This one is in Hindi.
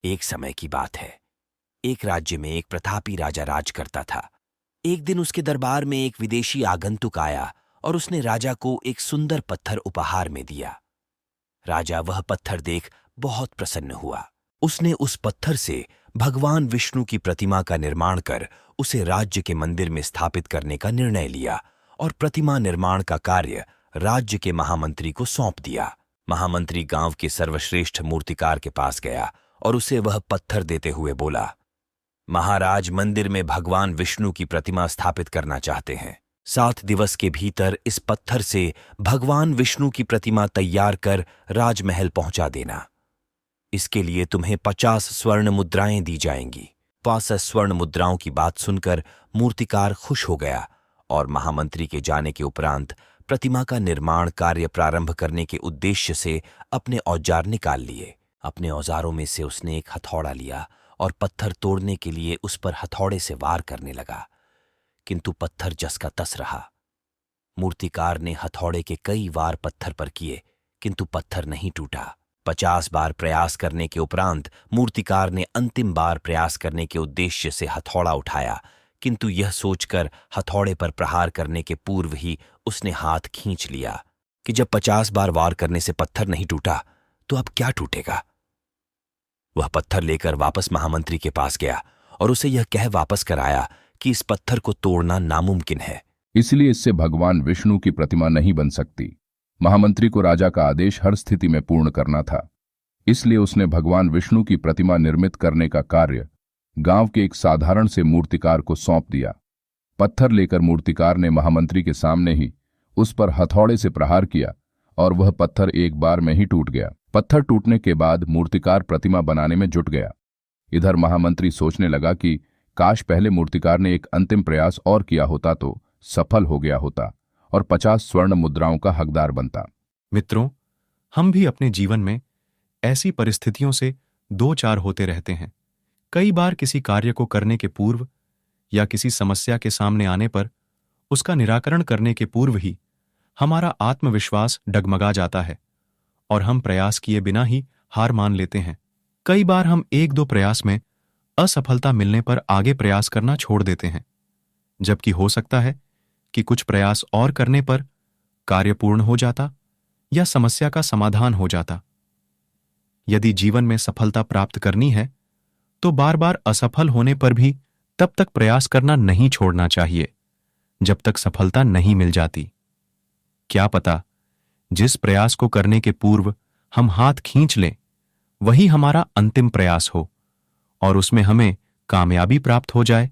एक समय की बात है। एक राज्य में एक प्रतापी राजा राज करता था। एक दिन उसके दरबार में एक विदेशी आगंतुक आया और उसने राजा को एक सुंदर पत्थर उपहार में दिया। राजा वह पत्थर देख बहुत प्रसन्न हुआ। उसने उस पत्थर से भगवान विष्णु की प्रतिमा का निर्माण कर उसे राज्य के मंदिर में स्थापित करने का निर्णय लिया और प्रतिमा निर्माण का कार्य राज्य के महामंत्री को सौंप दिया। महामंत्री गांव के सर्वश्रेष्ठ मूर्तिकार के पास गया और उसे वह पत्थर देते हुए बोला, महाराज मंदिर में भगवान विष्णु की प्रतिमा स्थापित करना चाहते हैं। 7 दिवस के भीतर इस पत्थर से भगवान विष्णु की प्रतिमा तैयार कर राजमहल पहुंचा देना। इसके लिए तुम्हें 50 स्वर्ण मुद्राएं दी जाएंगी। 65 स्वर्ण मुद्राओं की बात सुनकर मूर्तिकार खुश हो गया और महामंत्री के जाने के उपरांत प्रतिमा का निर्माण कार्य प्रारंभ करने के उद्देश्य से अपने औजार निकाल लिए। अपने औजारों में से उसने एक हथौड़ा लिया और पत्थर तोड़ने के लिए उस पर हथौड़े से वार करने लगा, किंतु पत्थर जस का तस रहा। मूर्तिकार ने हथौड़े के कई वार पत्थर पर किए, किंतु पत्थर नहीं टूटा। 50 बार प्रयास करने के उपरांत मूर्तिकार ने अंतिम बार प्रयास करने के उद्देश्य से हथौड़ा उठाया, किंतु यह सोचकर हथौड़े पर प्रहार करने के पूर्व ही उसने हाथ खींच लिया कि जब 50 बार वार करने से पत्थर नहीं टूटा तो अब क्या टूटेगा। वह पत्थर लेकर वापस महामंत्री के पास गया और उसे यह कह वापस कर आया कि इस पत्थर को तोड़ना नामुमकिन है, इसलिए इससे भगवान विष्णु की प्रतिमा नहीं बन सकती। महामंत्री को राजा का आदेश हर स्थिति में पूर्ण करना था, इसलिए उसने भगवान विष्णु की प्रतिमा निर्मित करने का कार्य गांव के एक साधारण से मूर्तिकार को सौंप दिया। पत्थर लेकर मूर्तिकार ने महामंत्री के सामने ही उस पर हथौड़े से प्रहार किया और वह पत्थर एक बार में ही टूट गया। पत्थर टूटने के बाद मूर्तिकार प्रतिमा बनाने में जुट गया। इधर महामंत्री सोचने लगा कि काश पहले मूर्तिकार ने एक अंतिम प्रयास और किया होता तो सफल हो गया होता और 50 स्वर्ण मुद्राओं का हकदार बनता। मित्रों, हम भी अपने जीवन में ऐसी परिस्थितियों से दो चार होते रहते हैं। कई बार किसी कार्य को करने के पूर्व या किसी समस्या के सामने आने पर उसका निराकरण करने के पूर्व ही हमारा आत्मविश्वास डगमगा जाता है और हम प्रयास किए बिना ही हार मान लेते हैं। कई बार हम 1-2 प्रयास में असफलता मिलने पर आगे प्रयास करना छोड़ देते हैं, जबकि हो सकता है कि कुछ प्रयास और करने पर कार्य पूर्ण हो जाता या समस्या का समाधान हो जाता। यदि जीवन में सफलता प्राप्त करनी है तो बार बार असफल होने पर भी तब तक प्रयास करना नहीं छोड़ना चाहिए जब तक सफलता नहीं मिल जाती। क्या पता जिस प्रयास को करने के पूर्व हम हाथ खींच लें वही हमारा अंतिम प्रयास हो और उसमें हमें कामयाबी प्राप्त हो जाए।